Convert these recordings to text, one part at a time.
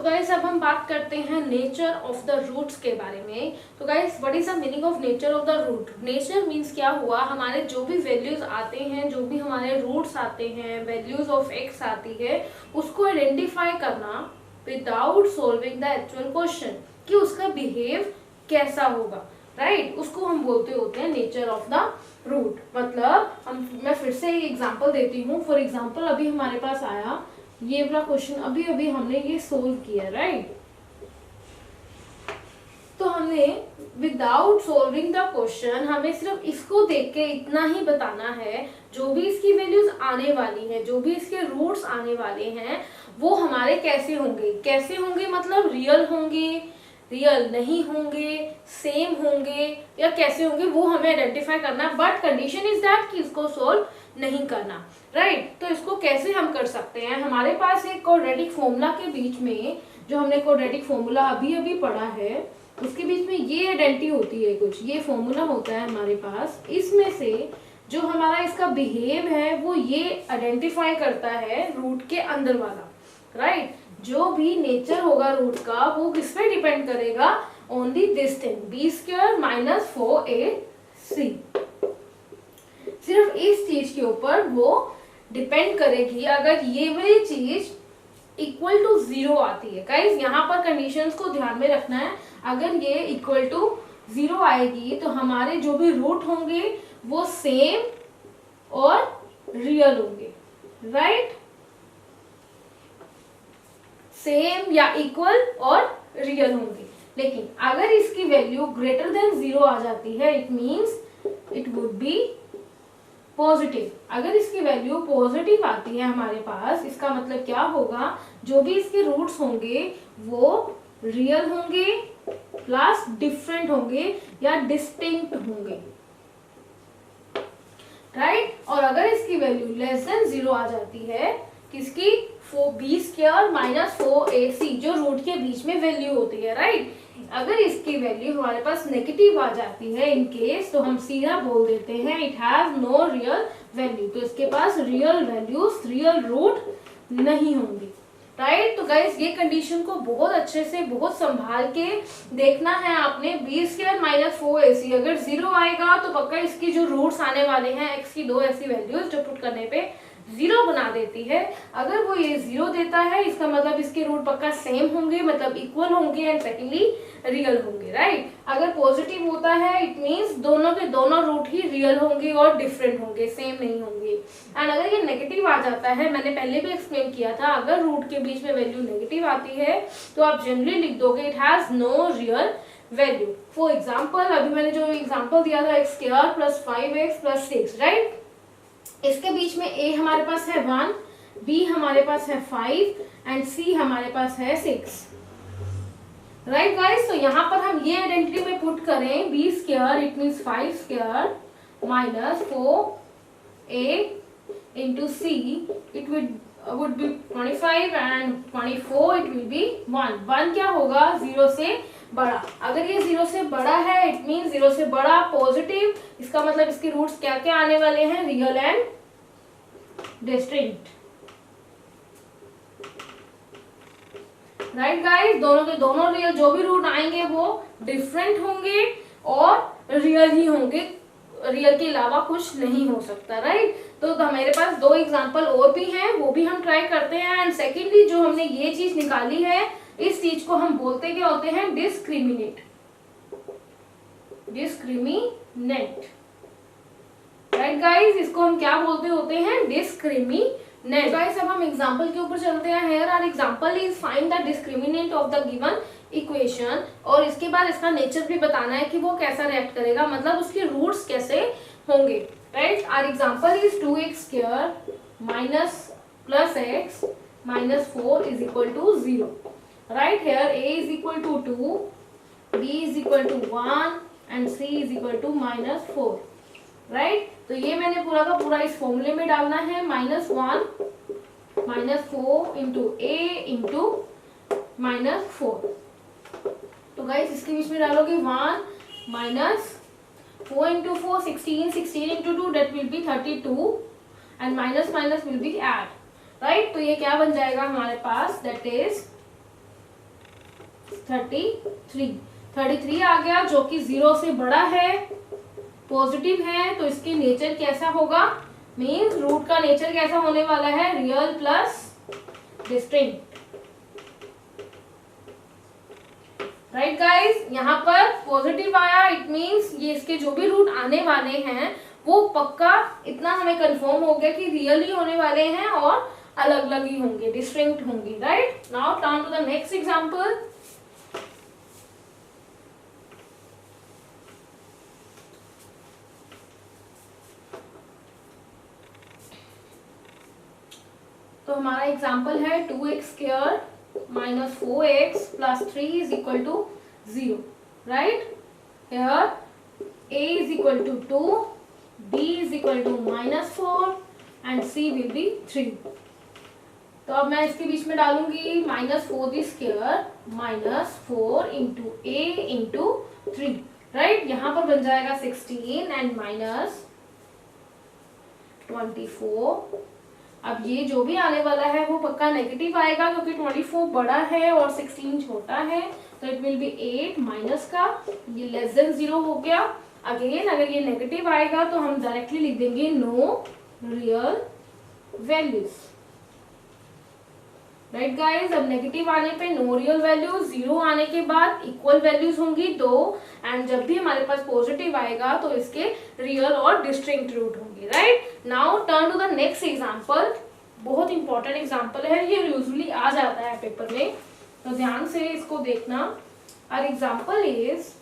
Guys अब हम बात करते हैं नेचर ऑफ द रूट्स के बारे में। तो guys what is the meaning of nature of the root? Nature means क्या हुआ, हमारे जो भी वैल्यूज आते हैं, जो भी हमारे रूट्स आते हैं, वैल्यूज ऑफ एक्स आती है, उसको आइडेंटिफाई करना without solving the actual question कि उसका बिहेव कैसा होगा, राइट? उसको हम बोलते होते हैं नेचर ऑफ द रूट। मतलब मैं फिर से एक एग्जांपल देती हूँ। फॉर एग्जांपल अभी हमारे पास आया ये वाला क्वेश्चन, अभी अभी हमने ये सोल्व किया, राइट? तो हमने विदाउट सोल्विंग द क्वेश्चन हमें सिर्फ इसको देख के इतना ही बताना है, जो भी इसकी वैल्यूज आने वाली है, जो भी इसके रूट्स आने वाले हैं, वो हमारे कैसे होंगे। कैसे होंगे मतलब रियल होंगे, रियल नहीं होंगे, सेम होंगे या कैसे होंगे, वो हमें आइडेंटिफाई करना है। बट कंडीशन इज दैट कि इसको सोल्व नहीं करना, राइट? तो इसको कैसे हम कर सकते हैं? हमारे पास एक क्वाड्रेटिक फॉर्मूला के बीच में, जो हमने क्वाड्रेटिक फॉर्मूला अभी अभी पढ़ा है, उसके बीच में ये आइडेंटिटी होती है, कुछ ये फॉर्मूला होता है हमारे पास। इसमें से जो हमारा इसका बिहेव है वो ये आइडेंटिफाई करता है रूट के अंदर वाला, राइट? जो भी नेचर होगा रूट का वो किस पे डिपेंड करेगा? Only this thing, B square minus 4ac। सिर्फ इस चीज के ऊपर वो डिपेंड करेगी। अगर ये वाली चीज इक्वल टू 0 आती है, गाइस यहाँ पर कंडीशंस को ध्यान में रखना है। अगर ये इक्वल टू 0 आएगी तो हमारे जो भी रूट होंगे वो सेम और रियल होंगे, राइट? सेम या इक्वल और रियल होंगे। लेकिन अगर इसकी वैल्यू ग्रेटर देन 0 आ जाती है, it means it would B positive. अगर इसकी वैल्यू पॉजिटिव आती है हमारे पास, इसका मतलब क्या होगा? जो भी इसके रूट्स होंगे वो रियल होंगे प्लस डिफरेंट होंगे या डिस्टिंक्ट होंगे, राइट? और अगर इसकी वैल्यू लेस देन 0 आ जाती है, किसकी? बी स्क्वायर माइनस 4ac, जो रूट के बीच में वैल्यू होती है, राइट? अगर इसकी वैल्यू हमारे पास नेगेटिव आ जाती है इन केस, तो हम सीधा बोल देते हैं it has no real value. तो इसके पास रियल वैल्यूज, रियल रूट नहीं होंगी, राइट? तो गाइस ये कंडीशन को बहुत अच्छे से, बहुत संभाल के देखना है आपने। बी स्क्वायर माइनस 4ac अगर 0 आएगा तो पक्का इसकी जो रूट्स आने वाले हैं, एक्स की दो ऐसी वैल्यूज जो पुट करने पे 0 बना देती है। अगर वो ये 0 देता है, इसका मतलब इसके रूट पक्का सेम होंगे, मतलब इक्वल होंगे एंड सेकेंडली रियल होंगे, राइट? अगर पॉजिटिव होता है इट मींस दोनों के दोनों रूट ही रियल होंगे और डिफरेंट होंगे, सेम नहीं होंगे। एंड अगर ये नेगेटिव आ जाता है, मैंने पहले भी एक्सप्लेन किया था, अगर रूट के बीच में वैल्यू नेगेटिव आती है तो आप जनरली लिख दोगे it has no real value. For example अभी मैंने जो एग्जाम्पल दिया था, x square plus 5x plus 6, right? इसके बीच में a हमारे पास है 1, b हमारे पास है 5 एंड c हमारे पास है 6, राइट गाइस? तो यहाँ पर हम ये आइडेंटिटी में पुट करें b square, it means 5 square minus 4a into c, it would B 25 and 24 it will be 1। 1 क्या होगा? 0 से बड़ा। अगर ये 0 से बड़ा है इट मीन 0 से बड़ा पॉजिटिव, इसका मतलब इसके रूट्स क्या क्या आने वाले हैं? Real and distinct, right guys? दोनों के दोनों रियल, जो भी रूट आएंगे वो डिफरेंट होंगे और रियल ही होंगे, रियल के अलावा कुछ नहीं हो सकता, राइट? तो मेरे पास 2 एग्जांपल और भी हैं, वो भी हम ट्राई करते हैं। एंड सेकेंडली जो हमने ये चीज निकाली है, इस चीज को हम बोलते क्या होते हैं? Discriminate, discriminate, right guys? इसको हम क्या बोलते होते हैं? डिस्क्रिमिनेट। गाइस अब हम एग्जांपल के ऊपर चलते हैं। Here our example is find the discriminant of the given equation, और इसके बाद इसका नेचर भी बताना है कि वो कैसा रिएक्ट करेगा, मतलब उसके रूट्स कैसे होंगे, right? Our example is 2x square minus plus x minus 4 is equal to 0, right? Here a is equal to 2, b is equal to 1 and c is equal to minus 4, right? तो ये मैंने पूरा का पूरा इस फॉर्मूले में डालना है, -1 minus 4 into a into minus 4। तो गाइस इसके बीच में डालोगे 1 minus 4 into 4 16, 16 into 2 that will be 32 and minus will be add, right? तो ये क्या बन जाएगा हमारे पास? that is 33 आ गया, जो कि 0 से बड़ा है, पॉजिटिव है, तो इसके नेचर कैसा होगा, मीन्स रूट का नेचर कैसा होने वाला है, real plus distinct. Right guys, यहाँ पर पॉजिटिव आया, इट मीन्स ये इसके जो भी रूट आने वाले हैं वो पक्का इतना हमें कंफर्म हो गया कि रियल ही होने वाले हैं और अलग अलग ही होंगे, डिस्टिंक्ट होंगे। Right, now turn to the next example. तो हमारा एग्जांपल है 2x² minus 4x plus 3 is equal to 0. Right? Here a is equal to 2, b is equal to -4 and c will be 3. तो अब मैं इसके बीच में डालूंगी -4² -4 into a into 3. राइट, यहाँ पर बन जाएगा 16 and -24. अब ये जो भी आने वाला है वो पक्का नेगेटिव आएगा क्योंकि 24 बड़ा है और 16 छोटा है, तो इट विल बी 8 माइनस का, ये लेस देन 0 हो गया। अगेन अगर ये नेगेटिव आएगा तो हम डायरेक्टली लिख देंगे no real values. Right guys, अब नेगेटिव आने पे नो रियल वैल्यूज, 0 आने के बाद इक्वल वैल्यूज होंगी 2, एंड जब भी हमारे पास पॉजिटिव आएगा तो इसके रियल और डिस्टिंक्ट रूट होंगे। Right, now turn to the next example. बहुत इंपॉर्टेंट एग्जांपल है, ये यूजुअली आ जाता है पेपर में, तो ध्यान से इसको देखना। Our example is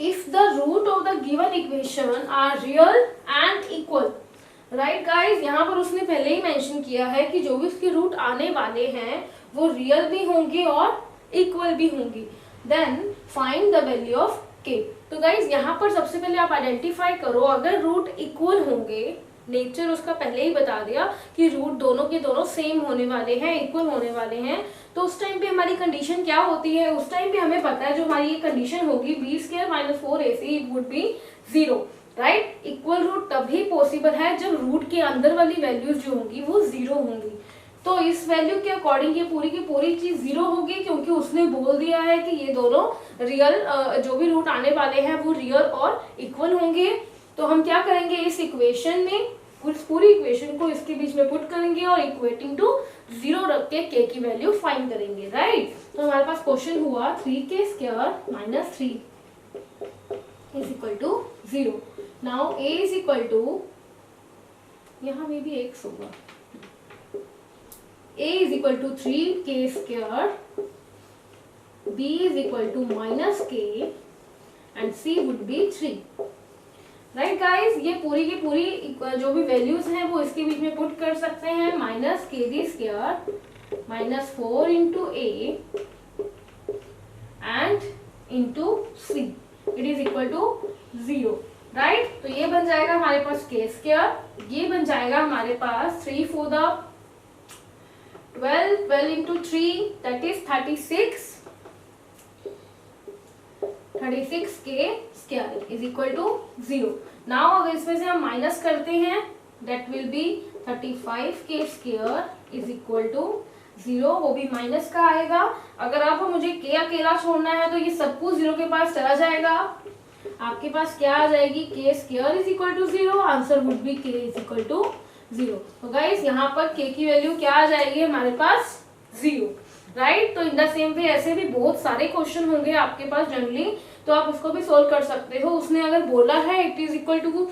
if the root of the given equation are real and equal. Right guys, यहाँ पर उसने पहले ही मेंशन किया है कि जो भी उसके रूट आने वाले हैं वो रियल भी होंगे और इक्वल भी होंगी, then find the value of k. तो गाइज यहाँ पर सबसे पहले आप आइडेंटिफाई करो, अगर रूट इक्वल होंगे, नेचर उसका पहले ही बता दिया कि रूट दोनों के दोनों सेम होने वाले हैं, इक्वल होने वाले हैं, तो उस टाइम पे हमारी कंडीशन क्या होती है, उस टाइम पे हमें पता है जो हमारी ये कंडीशन होगी b² - 4ac it would be 0। Right, equal root तभी पॉसिबल है जब रूट के अंदर वाली वैल्यूज जो होंगी वो 0 होंगी। तो इस वैल्यू के अकॉर्डिंग ये पूरी की पूरी चीज 0 होगी क्योंकि उसने बोल दिया है कि ये दोनों रियल, जो भी रूट आने वाले हैं वो रियल और इक्वल होंगे। तो हम क्या करेंगे, इस इक्वेशन में पूरी इक्वेशन को इसके बीच में पुट करेंगे और इक्वेटिंग टू 0 रख के k की वैल्यू फाइंड करेंगे। राइट, तो हमारे पास क्वेश्चन हुआ 3k² - 3 is equal to 0. Now a is equal to, यहाँ में भी x होगा, a is equal to 3k², b is equal to -k and c would be 3. Right guys, ये पूरी की पूरी जो भी वैल्यूज हैं वो इसके बीच में पुट कर सकते हैं, -kd² -4 into a and into c, it is equal to 0। राइट, तो ये बन जाएगा हमारे पास k², ये बन जाएगा हमारे पास 3 4 12 into 3 that is 36k² is equal to 0। Now अगर इसमें से हम माइनस करते हैं that will be 35k² is equal to 0, वो भी माइनस का आएगा। अगर आपको मुझे k अकेला छोड़ना है तो ये सब कुछ 0 के पास चला जाएगा, आपके पास क्या आ जाएगी, k² is equal to 0, answer would be k is equal to 0। तो गाइस यहाँ पर k की वैल्यू क्या आ जाएगी हमारे पास, 0। राइट, तो इन द सेम वे ऐसे भी बहुत सारे क्वेश्चन होंगे आपके पास जनरली, तो आप उसको भी सोल्व कर सकते हो। उसने अगर बोला है it is equal to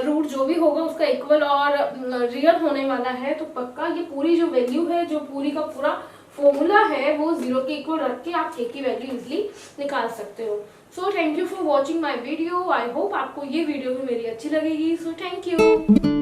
root जो भी होगा उसका इक्वल और रियल होने वाला है, तो पक्का ये पूरी जो वैल्यू है, जो पूरी का पूरा फॉर्मूला है वो 0 के इक्वल रख के आप k की वैल्यू इजिली निकाल सकते हो। So thank you for watching my video, I hope आपको ये वीडियो भी मेरी अच्छी लगेगी। So thank you.